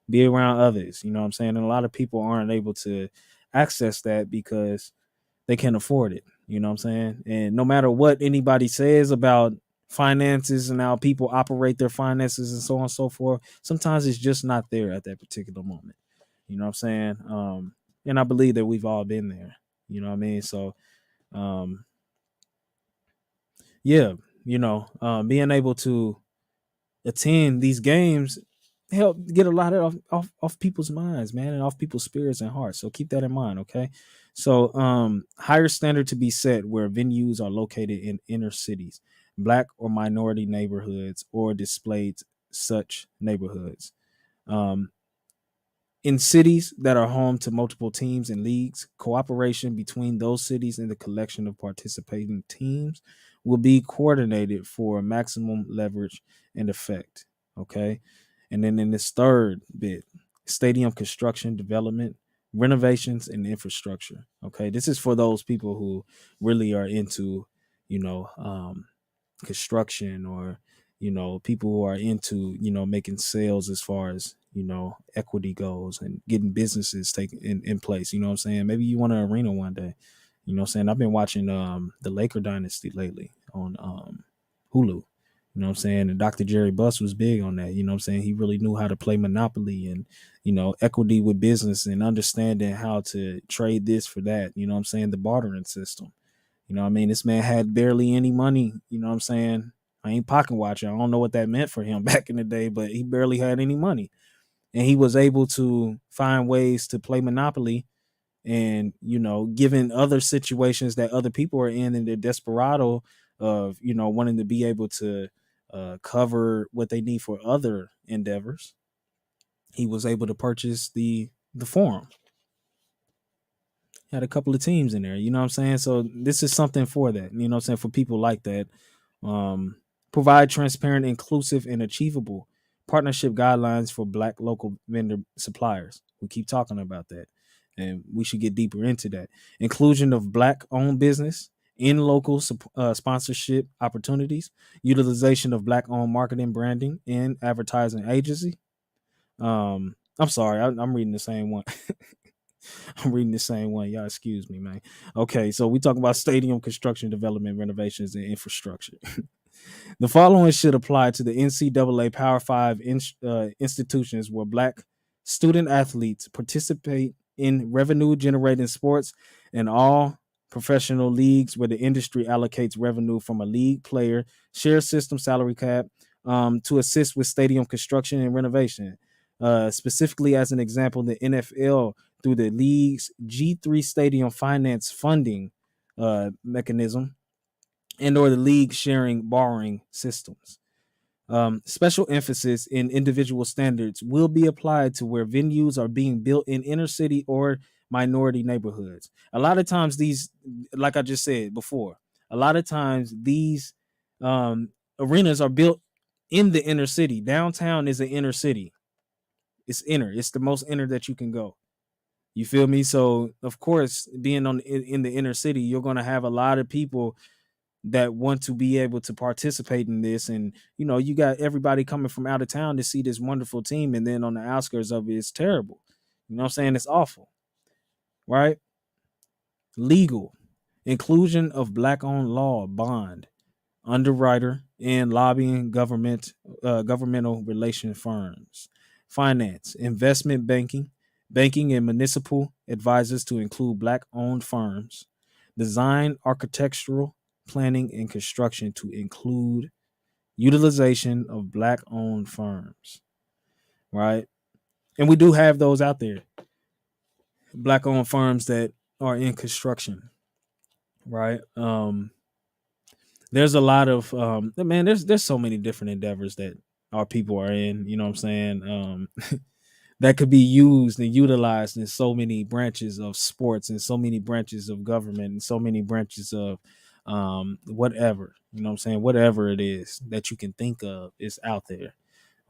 Be around others. You know what I'm saying? And a lot of people aren't able to access that because they can't afford it. You know what I'm saying? And no matter what anybody says about finances and how people operate their finances and so on and so forth, sometimes it's just not there at that particular moment. You know what I'm saying? And I believe that we've all been there. You know what I mean? So, um, yeah, being able to attend these games help get a lot of off people's minds, man, and off people's spirits and hearts. So keep that in mind, okay? So higher standard to be set where venues are located in inner cities, black or minority neighborhoods, or displayed such neighborhoods. Um, in cities that are home to multiple teams and leagues, cooperation between those cities and the collection of participating teams will be coordinated for maximum leverage and effect. Okay. And then in this third bit, stadium construction, development, renovations, and infrastructure. Okay. This is for those people who really are into, you know, construction, or people who are into making sales as far as equity goes, and getting businesses taken in place. You know what I'm saying? Maybe you want an arena one day. You know what I'm saying? I've been watching the Laker dynasty lately on Hulu. You know what I'm saying? And Dr. Jerry Buss was big on that. You know what I'm saying? He really knew how to play monopoly and equity with business, and understanding how to trade this for that. You know what I'm saying? The bartering system. You know what I mean? This man had barely any money. You know what I'm saying? I ain't pocket watching. I don't know what that meant for him back in the day, but he barely had any money. And he was able to find ways to play Monopoly, and, given other situations that other people are in their desperado of, wanting to be able to cover what they need for other endeavors, he was able to purchase the forum. Had a couple of teams in there, you know what I'm saying? So this is something for that, you know what I'm saying, for people like that. Provide transparent, inclusive, and achievable partnership guidelines for black local vendor suppliers. We keep talking about that, and we should get deeper into that. Inclusion of black owned business in local sponsorship opportunities, utilization of black owned marketing, branding, and advertising agency. I'm sorry, I'm reading the same one. I'm reading the same one. Y'all excuse me, man. Okay, so we talk about stadium construction, development, renovations, and infrastructure. The following should apply to the NCAA Power 5 institutions where black student athletes participate in revenue generating sports, and all professional leagues where the industry allocates revenue from a league player share system salary cap to assist with stadium construction and renovation. Specifically, as an example, the NFL through the league's G3 stadium finance funding mechanism, and or the league sharing borrowing systems. Special emphasis in individual standards will be applied to where venues are being built in inner city or minority neighborhoods. A lot of times these, like I just said before, a lot of times these arenas are built in the inner city. Downtown is an inner city. It's inner. It's the most inner that you can go. You feel me? So of course, being in the inner city, you're going to have a lot of people that want to be able to participate in this. And you got everybody coming from out of town to see this wonderful team, and then on the outskirts of it, it's terrible. You know what I'm saying? It's awful, right? Legal inclusion of black owned law, bond, underwriter, and lobbying governmental relation firms, finance, investment banking and municipal advisors to include black owned firms, design, architectural planning, and construction to include utilization of black owned firms, right? And we do have those out there, black owned firms that are in construction, right? There's a lot of man, there's so many different endeavors that our people are in, you know what I'm saying? That could be used and utilized in so many branches of sports, and so many branches of government, and so many branches of whatever, you know what I'm saying? Whatever it is that you can think of is out there.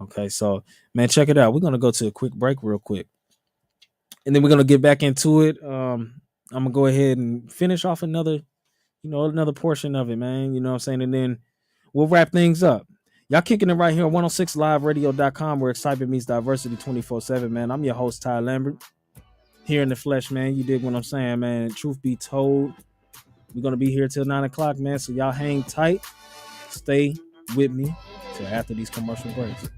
Okay, so man, check it out. We're gonna go to a quick break real quick, and then we're gonna get back into it. I'm gonna go ahead and finish off another another portion of it, man. You know what I'm saying? And then we'll wrap things up. Y'all kicking it right here on 106liveradio.com where excitement meets diversity 24/7, man. I'm your host, Ty Lambert. Here in the flesh, man. You dig what I'm saying, man. Truth be told, we're going to be here till 9 o'clock, man. So y'all hang tight. Stay with me till after these commercial breaks.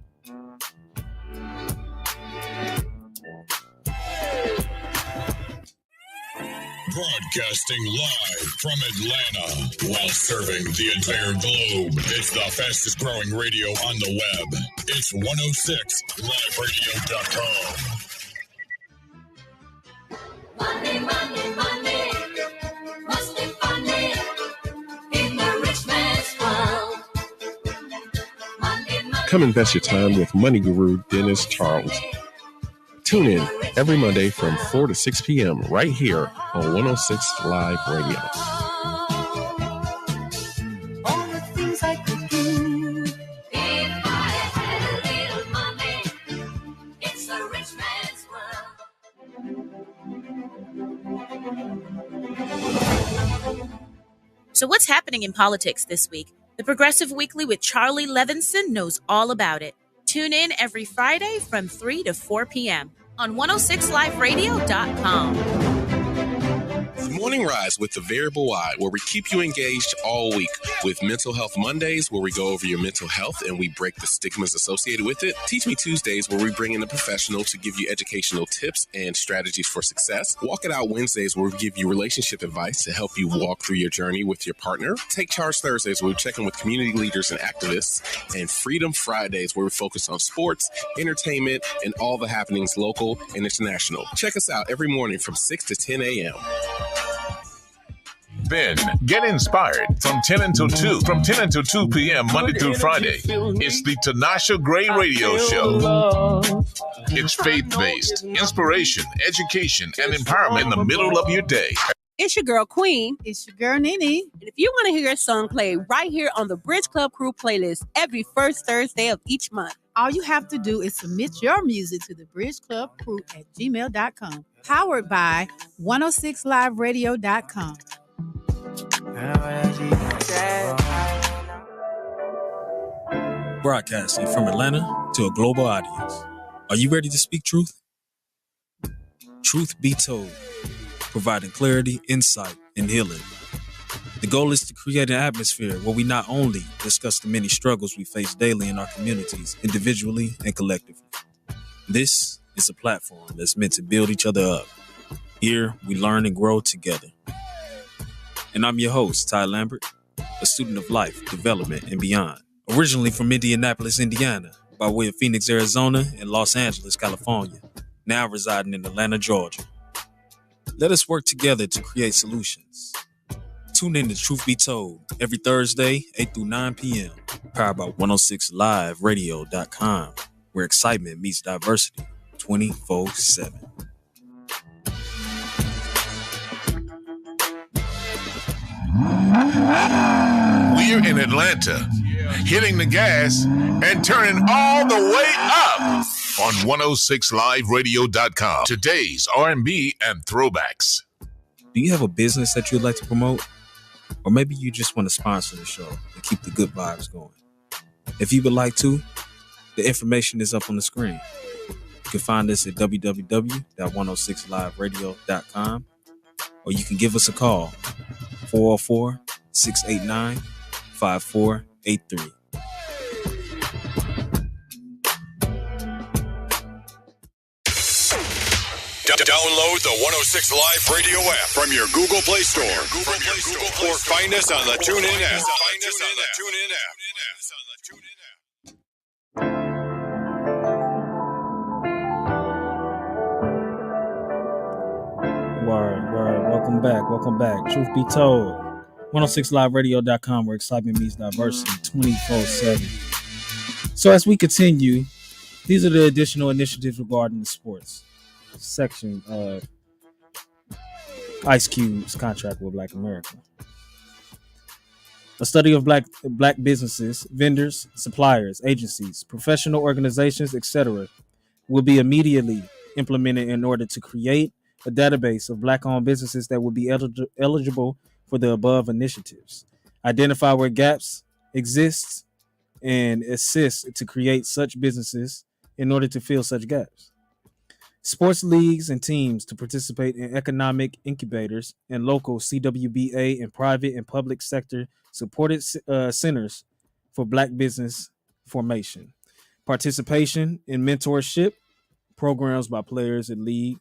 Broadcasting live from Atlanta while serving the entire globe. It's the fastest growing radio on the web. It's 106liveradio.com. Money, money, money, must be funny in the rich man's world. Money, money, Come invest your time with Money Guru Dennis Charles. Tune in every Monday from 4 to 6 p.m. right here on 106 Live Radio. all the things I could do if I had a little money. It's the rich man's world. So what's happening in politics this week? The Progressive Weekly with Charlie Levinson knows all about it. Tune in every Friday from 3 to 4 p.m. on 106liveradio.com. The Morning Rise with the Variable Wide, where we keep you engaged all week with Mental Health Mondays, where we go over your mental health and we break the stigmas associated with it. Teach Me Tuesdays, where we bring in a professional to give you educational tips and strategies for success. Walk It Out Wednesdays, where we give you relationship advice to help you walk through your journey with your partner. Take Charge Thursdays, where we check in with community leaders and activists. And Freedom Fridays, where we focus on sports, entertainment, and all the happenings local and international. Check us out every morning from 6 to 10 a.m. Then get inspired from 10 until 2 p.m. Monday through Friday. It's the Tanasha Gray Radio Show. It's faith-based, inspiration, education, and empowerment in the middle of your day. It's your girl Queen. It's your girl Nene. And if you want to hear your song played right here on the Bridge Club Crew playlist every first Thursday of each month, all you have to do is submit your music to the Bridge Club Crew at gmail.com. Powered by 106liveradio.com. Broadcasting from Atlanta to a global audience. Are you ready to speak truth? Truth be told, providing clarity, insight, and healing. The goal is to create an atmosphere where we not only discuss the many struggles we face daily in our communities, individually and collectively. This is a platform that's meant to build each other up. Here, we learn and grow together. And I'm your host, Ty Lambert, a student of life, development, and beyond. Originally from Indianapolis, Indiana, by way of Phoenix, Arizona, and Los Angeles, California, now residing in Atlanta, Georgia. Let us work together to create solutions. Tune in to Truth Be Told every Thursday, 8 through 9 p.m. Powered by 106liveradio.com, where excitement meets diversity 24/7. We're in Atlanta, hitting the gas and turning all the way up on 106liveradio.com. Today's R&B and throwbacks. Do you have a business that you'd like to promote? Or maybe you just want to sponsor the show and keep the good vibes going. If you would like to, the information is up on the screen. You can find us at www.106liveradio.com, or you can give us a call, 404-689-5483. Download the 106 Live Radio app from your Google Play Store. Or find us on the TuneIn app. Word. Welcome back. Truth be told, 106liveradio.com, where excitement meets diversity 24/7. So as we continue, these are the additional initiatives regarding the sports section of Ice Cube's contract with Black America. A study of black businesses, vendors, suppliers, agencies, professional organizations, etc. will be immediately implemented in order to create a database of Black-owned businesses that will be eligible for the above initiatives, identify where gaps exist, and assist to create such businesses in order to fill such gaps. Sports leagues and teams to participate in economic incubators and local CWBA and private and public sector supported centers for Black business formation. Participation in mentorship programs by players and league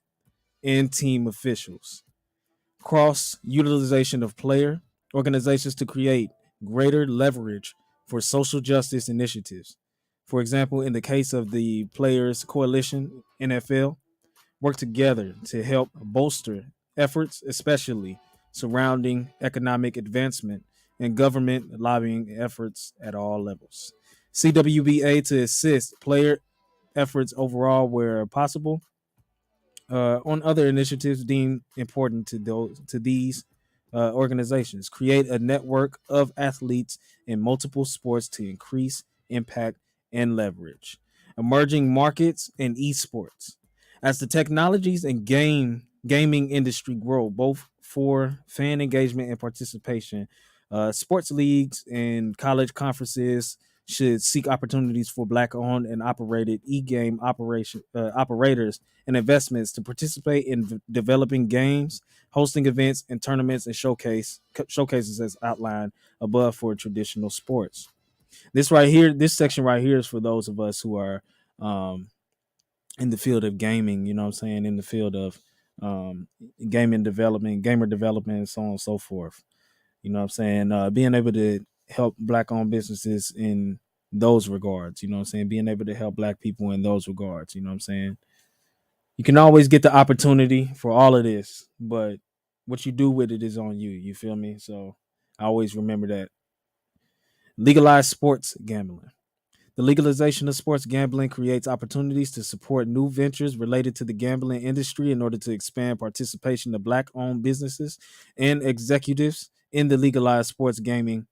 and team officials. Cross utilization of player organizations to create greater leverage for social justice initiatives. For example, in the case of the Players Coalition, NFL, work together to help bolster efforts, especially surrounding economic advancement and government lobbying efforts at all levels. CWBA to assist player efforts overall where possible, on other initiatives deemed important to these organizations. Create a network of athletes in multiple sports to increase impact and leverage. Emerging markets and esports. As the technologies and gaming industry grow, both for fan engagement and participation, sports leagues and college conferences should seek opportunities for Black-owned and operated e-game operators and investments to participate in developing games, hosting events and tournaments and showcases as outlined above for traditional sports. This section right here is for those of us who are in the field of gaming, you know what I'm saying, in the field of gaming development, gamer development, and so on and so forth. You know what I'm saying? Being able to help Black-owned businesses in those regards, you know what I'm saying? Being able to help Black people in those regards, you know what I'm saying? You can always get the opportunity for all of this, but what you do with it is on you. You feel me? So I always remember that. Legalize sports gambling. The legalization of sports gambling creates opportunities to support new ventures related to the gambling industry in order to expand participation of Black-owned businesses and executives in the legalized sports gambling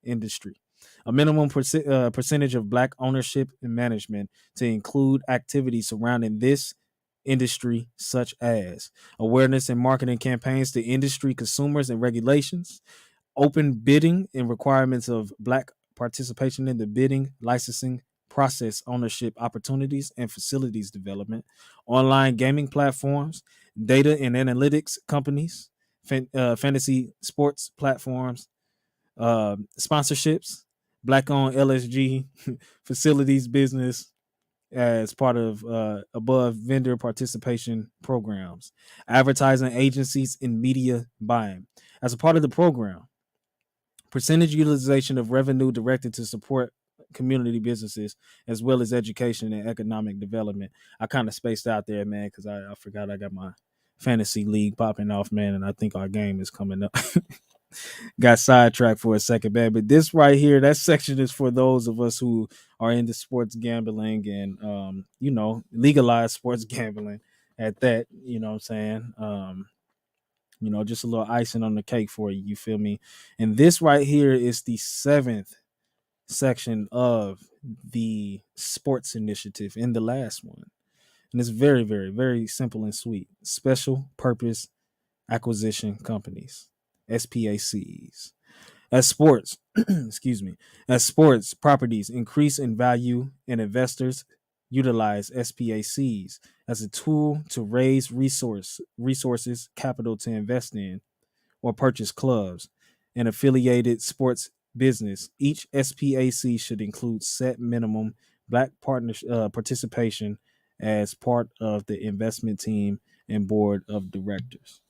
industry. A minimum percentage of Black ownership and management to include activities surrounding this industry, such as awareness and marketing campaigns to industry consumers and regulations, open bidding and requirements of Black participation in the bidding, licensing process, ownership opportunities, and facilities development, online gaming platforms, data and analytics companies, fantasy sports platforms, sponsorships, Black-owned LSG facilities business as part of above vendor participation programs, advertising agencies, and media buying. As a part of the program, percentage utilization of revenue directed to support community businesses as well as education and economic development. I kind of spaced out there, man, because I forgot I got my fantasy league popping off, man, and I think our game is coming up. Got sidetracked for a second, man. But this right here, that section is for those of us who are into sports gambling and legalized sports gambling at that, you know what I'm saying? Just a little icing on the cake for you. You feel me? And this right here is the 7th section of the sports initiative in the last one. And it's very, very, very simple and sweet. Special purpose acquisition companies, SPACs. As sports, as sports properties increase in value and investors utilize SPACs as a tool to raise resources, capital to invest in or purchase clubs and affiliated sports business. Each SPAC should include set minimum Black participation as part of the investment team and board of directors.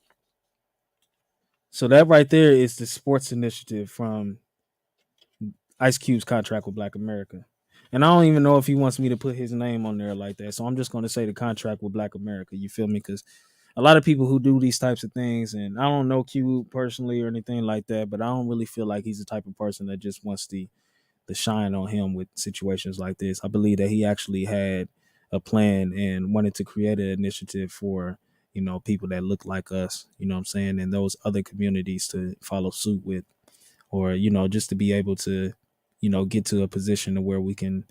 So that right there is the sports initiative from Ice Cube's contract with Black America. And I don't even know if he wants me to put his name on there like that. So I'm just going to say the contract with Black America. You feel me? Because a lot of people who do these types of things, and I don't know Cube personally or anything like that, but I don't really feel like he's the type of person that just wants the shine on him with situations like this. I believe that he actually had a plan and wanted to create an initiative for, people that look like us, you know what I'm saying, and those other communities to follow suit with, or, just to be able to, get to a position where we can,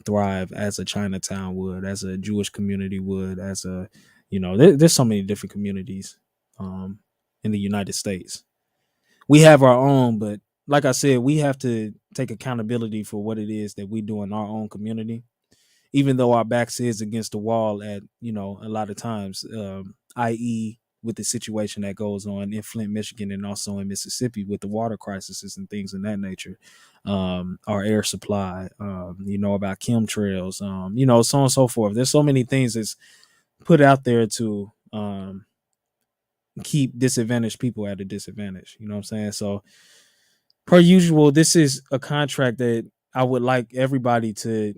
thrive as a Chinatown would, as a Jewish community would, as a, there's so many different communities in the United States. We have our own, but like I said, we have to take accountability for what it is that we do in our own community, even though our backs is against the wall at, a lot of times, i.e. with the situation that goes on in Flint, Michigan, and also in Mississippi with the water crises and things of that nature, our air supply, about chemtrails, so on and so forth. There's so many things that's put out there to keep disadvantaged people at a disadvantage. You know what I'm saying? So, per usual, this is a contract that I would like everybody to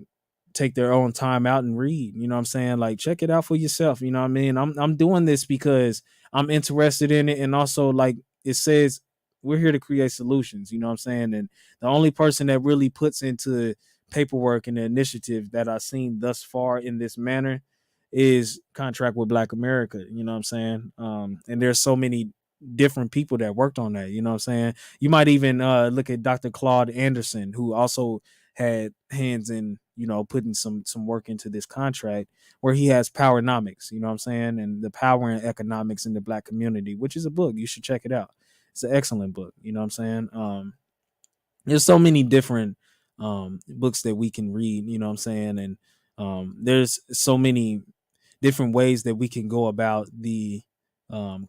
take their own time out and read. You know what I'm saying? Like, check it out for yourself. You know what I mean? I'm doing this because I'm interested in it, and also, like it says, we're here to create solutions. You know what I'm saying? And the only person that really puts into paperwork and the initiative that I've seen thus far in this manner is Contract with Black America. You know what I'm saying? And there's so many different people that worked on that. You know what I'm saying? You might even look at Dr. Claude Anderson, who also had hands in, putting some work into this contract, where he has Powernomics, you know what I'm saying, and the power and economics in the Black community, which is a book. You should check it out. It's an excellent book. You know what I'm saying? There's so many different books that we can read, you know what I'm saying? And there's so many different ways that we can go about the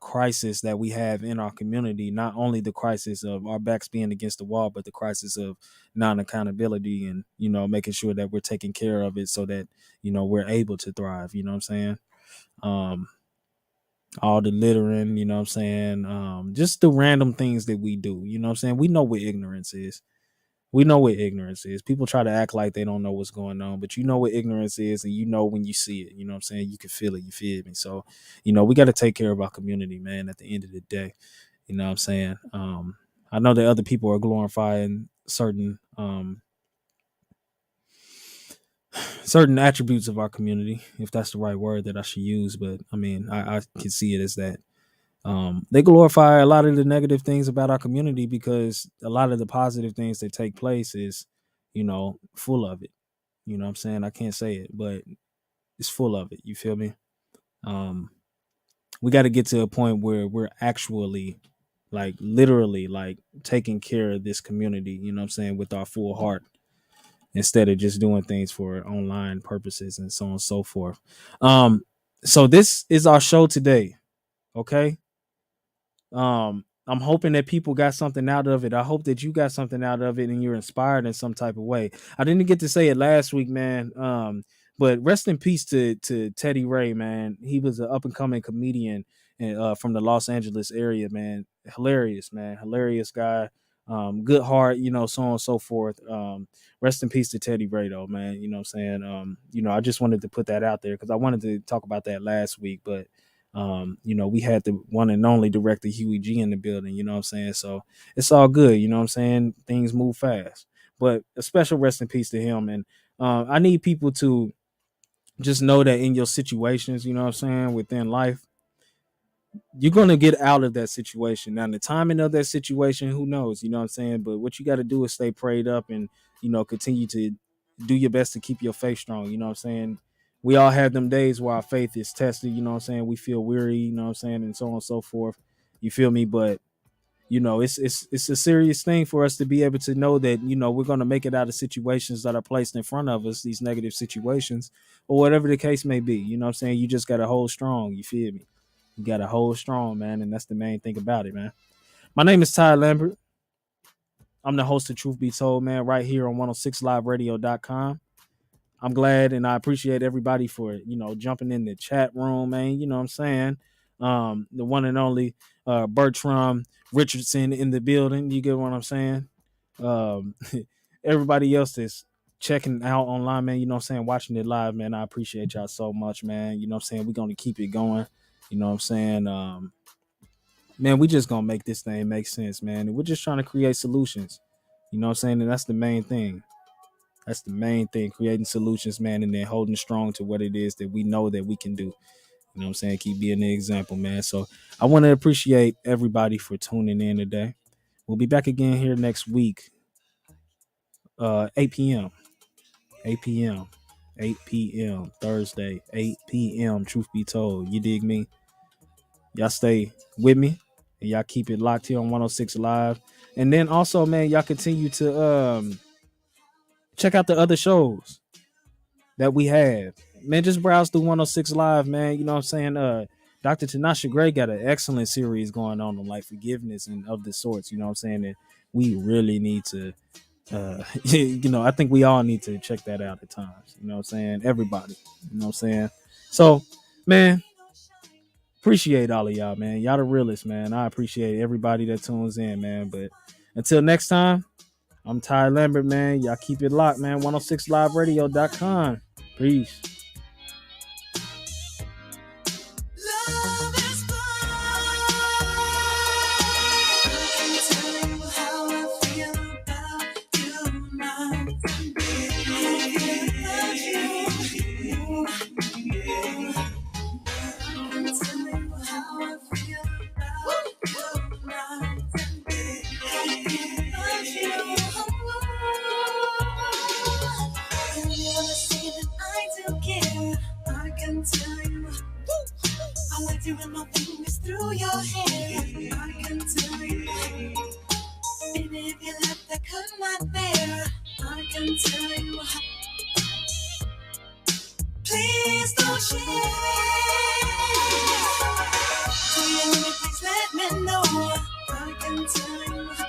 crisis that we have in our community. Not only the crisis of our backs being against the wall, but the crisis of non-accountability, and making sure that we're taking care of it so that we're able to thrive. You know what I'm saying? All the littering, you know what I'm saying? Just the random things that we do. You know what I'm saying? We know what ignorance is. We know what ignorance is. People try to act like they don't know what's going on, but you know what ignorance is, and you know when you see it. You know what I'm saying? You can feel it. You feel me? So, we got to take care of our community, man, at the end of the day. You know what I'm saying? I know that other people are glorifying certain certain attributes of our community, if that's the right word that I should use. But I mean, I can see it as that. They glorify a lot of the negative things about our community, because a lot of the positive things that take place is, full of it. You know what I'm saying? I can't say it, but it's full of it. You feel me? We got to get to a point where we're actually, like, literally, like, taking care of this community, you know what I'm saying, with our full heart, instead of just doing things for online purposes and so on and so forth. So this is our show today. Okay. I'm hoping that people got something out of it. I hope that you got something out of it and you're inspired in some type of way. I didn't get to say it last week, man. But rest in peace to Teddy Ray, man. He was an up and coming comedian from the Los Angeles area, man. Hilarious, man. Hilarious guy. Good heart, so on and so forth. Rest in peace to Teddy Ray, though, man. You know what I'm saying? I just wanted to put that out there because I wanted to talk about that last week, but we had the one and only director Huey G in the building, you know what I'm saying? So it's all good, you know what I'm saying? Things move fast. But a special rest in peace to him. And I need people to just know that in your situations, you know what I'm saying, within life, you're going to get out of that situation. Now, the timing of that situation, who knows, you know what I'm saying? But what you got to do is stay prayed up and, continue to do your best to keep your faith strong. You know what I'm saying? We all have them days where our faith is tested, you know what I'm saying? We feel weary, you know what I'm saying? And so on and so forth. You feel me? But, it's a serious thing for us to be able to know that, we're going to make it out of situations that are placed in front of us, these negative situations, or whatever the case may be. You know what I'm saying? You just got to hold strong. You feel me? You got to hold strong, man. And that's the main thing about it, man. My name is Ty Lambert. I'm the host of Truth Be Told, man, right here on 106liveradio.com. I'm glad and I appreciate everybody for, jumping in the chat room, man. You know what I'm saying? The one and only Bertram Richardson in the building. You get what I'm saying? Everybody else that's checking out online, man, you know what I'm saying, watching it live, man. I appreciate y'all so much, man. You know what I'm saying? We're going to keep it going. You know what I'm saying? Man, we just gonna make this thing make sense, man. And we're just trying to create solutions. You know what I'm saying? And that's the main thing. That's the main thing, creating solutions, man, and then holding strong to what it is that we know that we can do. You know what I'm saying? Keep being the example, man. So I want to appreciate everybody for tuning in today. We'll be back again here next week. 8 p.m. 8 p.m. 8 p.m. Thursday, 8 p.m. Truth be told. You dig me? Y'all stay with me. And y'all keep it locked here on 106 Live. And then also, man, y'all continue to check out the other shows that we have. Man, just browse through 106 Live, man. You know what I'm saying? Dr. Tanasha Gray got an excellent series going on like forgiveness and of the sorts. You know what I'm saying? That we really need to, I think we all need to check that out at times. You know what I'm saying? Everybody. You know what I'm saying? So, man, appreciate all of y'all, man. Y'all the realest, man. I appreciate everybody that tunes in, man. But until next time, I'm Ty Lambert, man. Y'all keep it locked, man. 106liveradio.com. Peace. I like to run my fingers through your hair. I can tell you, baby, if you left, I could not bear. I can tell you, please don't share. So you please let me know. I can tell you.